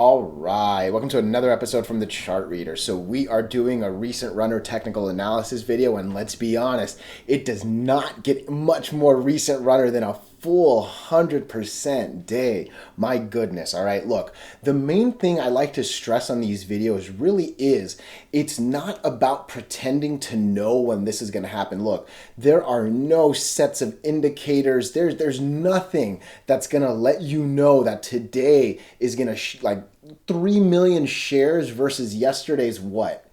All right, welcome to another episode from the Chart Reader. So we are doing a recent runner technical analysis video, and let's be honest, it does not get much more recent runner than a full 100% day. My goodness. All right, look, the main thing I like to stress on these videos really is it's not about pretending to know when this is going to happen. Look, there are no sets of indicators. There's nothing that's going to let you know that today is going to like 3 million shares versus yesterday's what?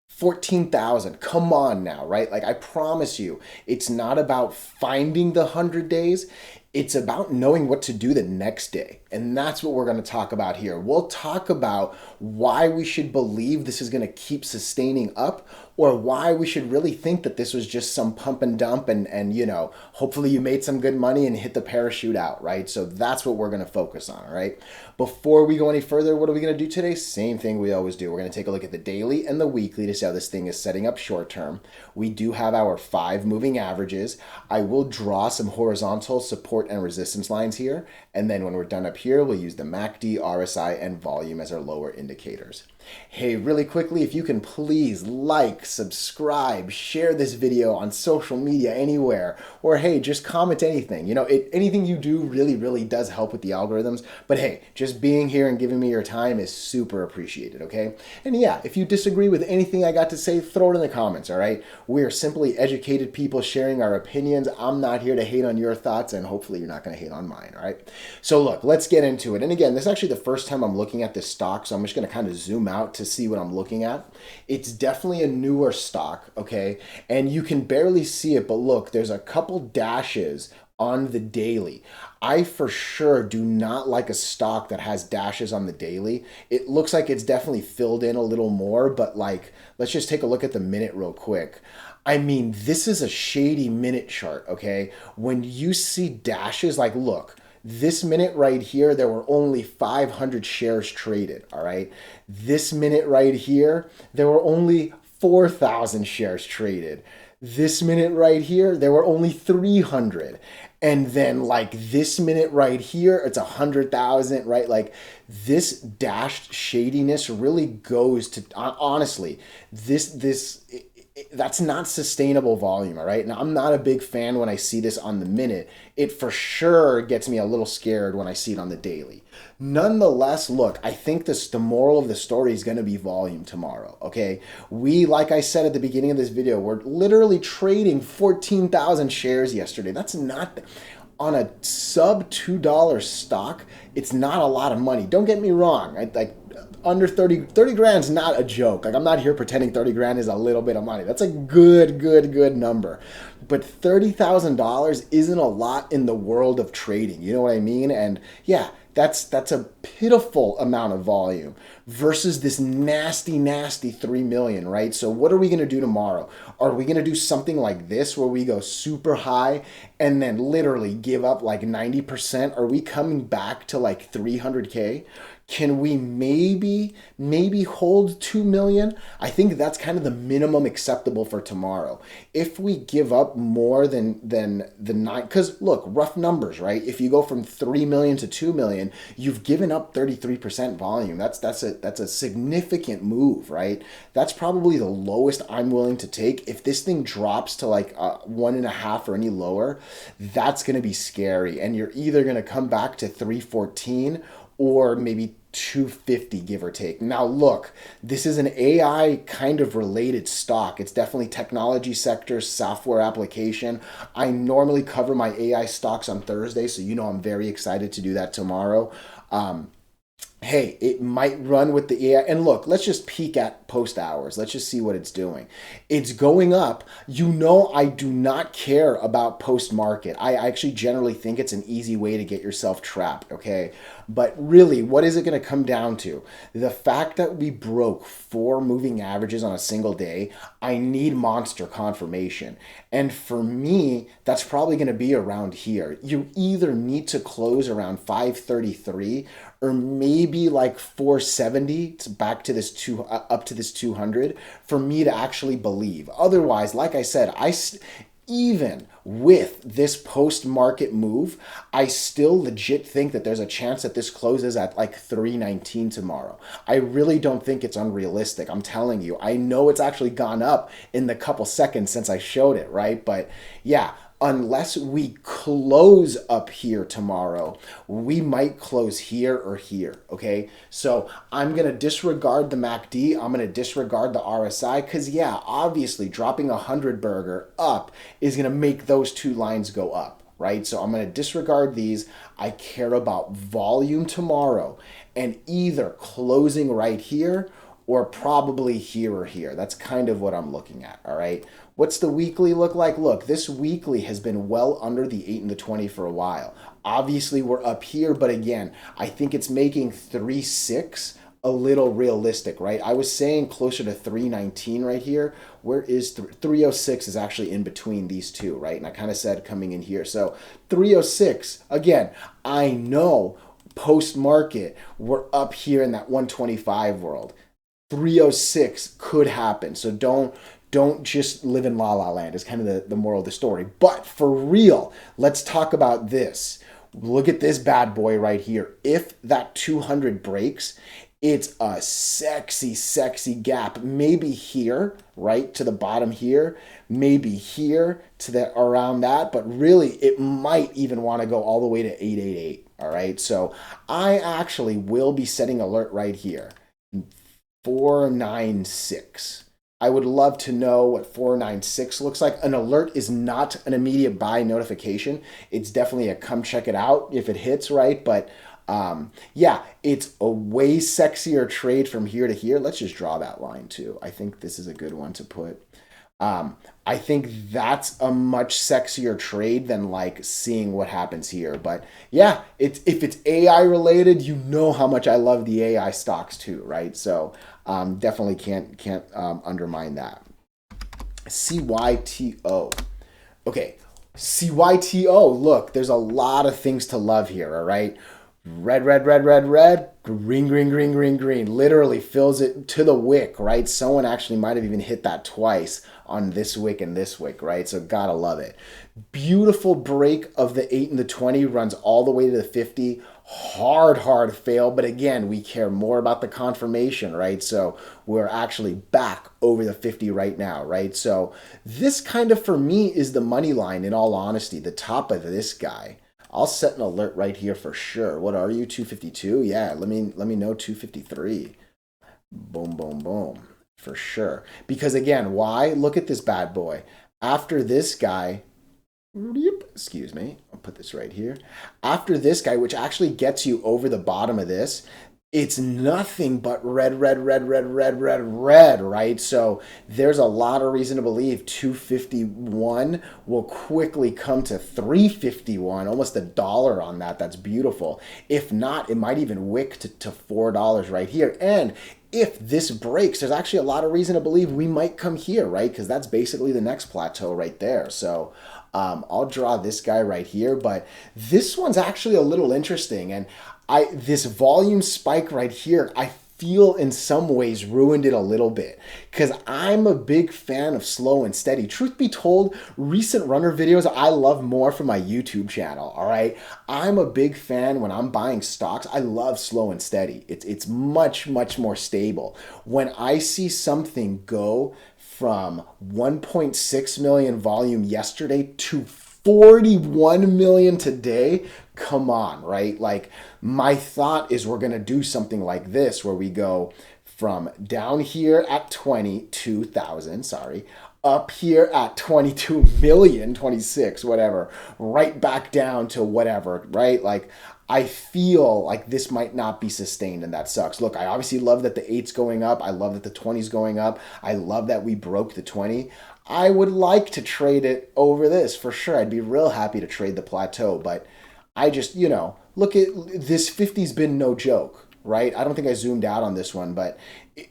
14,000. Come on now, right? Like I promise you, it's not about finding the 100 days. It's about knowing what to do the next day. And that's what we're going to talk about here. We'll talk about why we should believe this is going to keep sustaining up, or why we should really think that this was just some pump and dump and hopefully you made some good money and hit the parachute out, right? So that's what we're going to focus on, all right? Before we go any further, what are we going to do today? Same thing we always do. We're going to take a look at the daily and the weekly to see how this thing is setting up short term. We do have our 5 moving averages. I will draw some horizontal support and resistance lines here. And then when we're done up here, we'll use the MACD, RSI, and volume as our lower indicators. Hey, really quickly, if you can please like, subscribe, share this video on social media anywhere, or hey, just comment anything. Anything you do really, really does help with the algorithms. But hey, just being here and giving me your time is super appreciated, okay? And yeah, if you disagree with anything I got to say, throw it in the comments, all right? We're simply educated people sharing our opinions. I'm not here to hate on your thoughts, and hopefully you're not going to hate on mine, all right? So look, let's get into it. And again, this is actually the first time I'm looking at this stock, so I'm just going to kind of zoom out to see what I'm looking at. It's definitely a newer stock, okay? And you can barely see it, but look, there's a couple dashes on the daily. I for sure do not like a stock that has dashes on the daily. It looks like it's definitely filled in a little more, but like, let's just take a look at the minute real quick. I mean, this is a shady minute chart, okay? When you see dashes, like, look, this minute right here, there were only 500 shares traded, all right? This minute right here, there were only 4,000 shares traded. This minute right here, there were only 300. And then like this minute right here, it's 100,000, right? Like this dashed shadiness really goes to, honestly, that's not sustainable volume, all right? Now, I'm not a big fan when I see this on the minute. It for sure gets me a little scared when I see it on the daily. Nonetheless, look, I think the moral of the story is going to be volume tomorrow, okay? Like I said at the beginning of this video, we're literally trading 14,000 shares yesterday. That's not, on a sub $2 stock, it's not a lot of money. Don't get me wrong. Under 30 grand is not a joke. Like I'm not here pretending 30 grand is a little bit of money. That's a good number. But $30,000 isn't a lot in the world of trading. You know what I mean? And yeah, that's a pitiful amount of volume versus this nasty 3 million, right? So what are we going to do tomorrow? Are we going to do something like this where we go super high and then literally give up like 90%? Are we coming back to like 300K? Can we maybe hold 2 million? I think that's kind of the minimum acceptable for tomorrow. If we give up more than the 9, because look, rough numbers, right? If you go from 3 million to 2 million, you've given up 33% volume. That's a significant move, right? That's probably the lowest I'm willing to take. If this thing drops to like 1.5 or any lower, that's going to be scary. And you're either going to come back to 314 or maybe 250, give or take. Now, look, this is an AI kind of related stock. It's definitely technology sector, software application. I normally cover my AI stocks on Thursday, so I'm very excited to do that tomorrow. Hey, it might run with the AI. And look, let's just peek at post hours. Let's just see what it's doing. It's going up. I do not care about post market. I actually generally think it's an easy way to get yourself trapped, okay? But really, what is it going to come down to? The fact that we broke 4 moving averages on a single day, I need monster confirmation. And for me, that's probably going to be around here. You either need to close around 533 or maybe like 470 to back to this up to this 200 for me to actually believe. Otherwise, like I said, even with this post-market move, I still legit think that there's a chance that this closes at like 319 tomorrow. I really don't think it's unrealistic. I'm telling you. I know it's actually gone up in the couple seconds since I showed it, right? But yeah, unless we close up here tomorrow, we might close here or here, okay? So I'm going to disregard the MACD. I'm going to disregard the RSI because, yeah, obviously dropping a 100 burger up is going to make those two lines go up, right? So I'm going to disregard these. I care about volume tomorrow and either closing right here or probably here or here. That's kind of what I'm looking at, all right? What's the weekly look like? Look, this weekly has been well under the 8 and the 20 for a while. Obviously, we're up here, but again, I think it's making 3.6 a little realistic, right? I was saying closer to 319 right here. Where is 306 is actually in between these two, right? And I kind of said coming in here. So 306, again, I know post-market, we're up here in that 125 world. 306 could happen. So don't just live in la la land is kind of the moral of the story. But for real, let's talk about this. Look at this bad boy right here. If that 200 breaks, it's a sexy, sexy gap. Maybe here, right to the bottom here, maybe here to the around that, but really it might even want to go all the way to 888. All right. So I actually will be setting alert right here. 496. I would love to know what 496 looks like. An alert is not an immediate buy notification. It's definitely a come check it out if it hits, right? But yeah, it's a way sexier trade from here to here. Let's just draw that line too. I think this is a good one to put. I think that's a much sexier trade than like seeing what happens here. But yeah, if it's AI related, you know how much I love the AI stocks too, right? So definitely can't undermine that. CYTO. Okay, CYTO. Look, there's a lot of things to love here. All right. Red, red, red, red, red, green, green, green, green, green. Literally fills it to the wick, right? Someone actually might have even hit that twice on this wick and this wick, right? So gotta love it. Beautiful break of the 8 and the 20 runs all the way to the 50. Hard fail, but again, we care more about the confirmation, right? So we're actually back over the 50 right now, right? So this kind of, for me, is the money line in all honesty, the top of this guy. I'll set an alert right here for sure. What are you, 252? Yeah, let me know 253. Boom, boom, boom, for sure. Because again, why? Look at this bad boy. After this guy, excuse me, I'll put this right here. After this guy, which actually gets you over the bottom of this, it's nothing but red, red, red, red, red, red, red, right? So there's a lot of reason to believe 251 will quickly come to 351, almost $1 on that. That's beautiful. If not, it might even wick to $4 right here. And if this breaks, there's actually a lot of reason to believe we might come here, right? Because that's basically the next plateau right there. So I'll draw this guy right here, but this one's actually a little interesting. And this volume spike right here, I feel in some ways ruined it a little bit because I'm a big fan of slow and steady. Truth be told, recent runner videos I love more from my YouTube channel, all right? I'm a big fan when I'm buying stocks. I love slow and steady. It's much, much more stable. When I see something go from 1.6 million volume yesterday to 41 million today, come on, right? Like my thought is we're going to do something like this where we go from down here at 22,000, up here at 22 million, 26, whatever, right back down to whatever, right? Like I feel like this might not be sustained, and that sucks. Look, I obviously love that the 8's going up. I love that the 20's going up. I love that we broke the 20. I would like to trade it over this for sure. I'd be real happy to trade the plateau, but I just, look at this 50's been no joke, right? I don't think I zoomed out on this one, but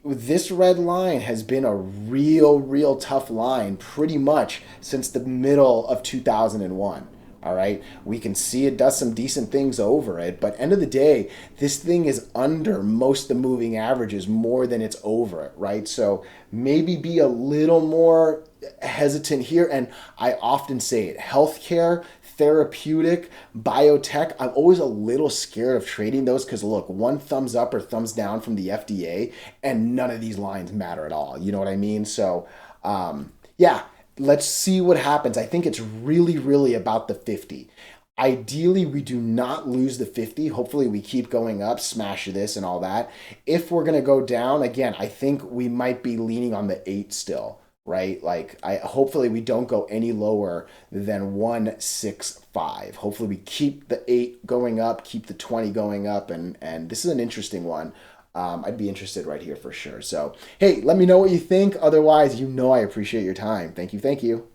this red line has been a real tough line pretty much since the middle of 2001. All right, we can see it does some decent things over it, but end of the day, this thing is under most of the moving averages more than it's over it, right? So maybe be a little more hesitant here, and I often say it: healthcare, therapeutic, biotech. I'm always a little scared of trading those because look, one thumbs up or thumbs down from the FDA, and none of these lines matter at all. You know what I mean? So, yeah, let's see what happens. I think it's really, really about the 50. Ideally, we do not lose the 50. Hopefully, we keep going up, smash this and all that. If we're going to go down, again, I think we might be leaning on the 8 still, right? Like, I hopefully we don't go any lower than 165. Hopefully, we keep the 8 going up, keep the 20 going up, and this is an interesting one. I'd be interested right here for sure. So, hey, let me know what you think. Otherwise, I appreciate your time. Thank you. Thank you.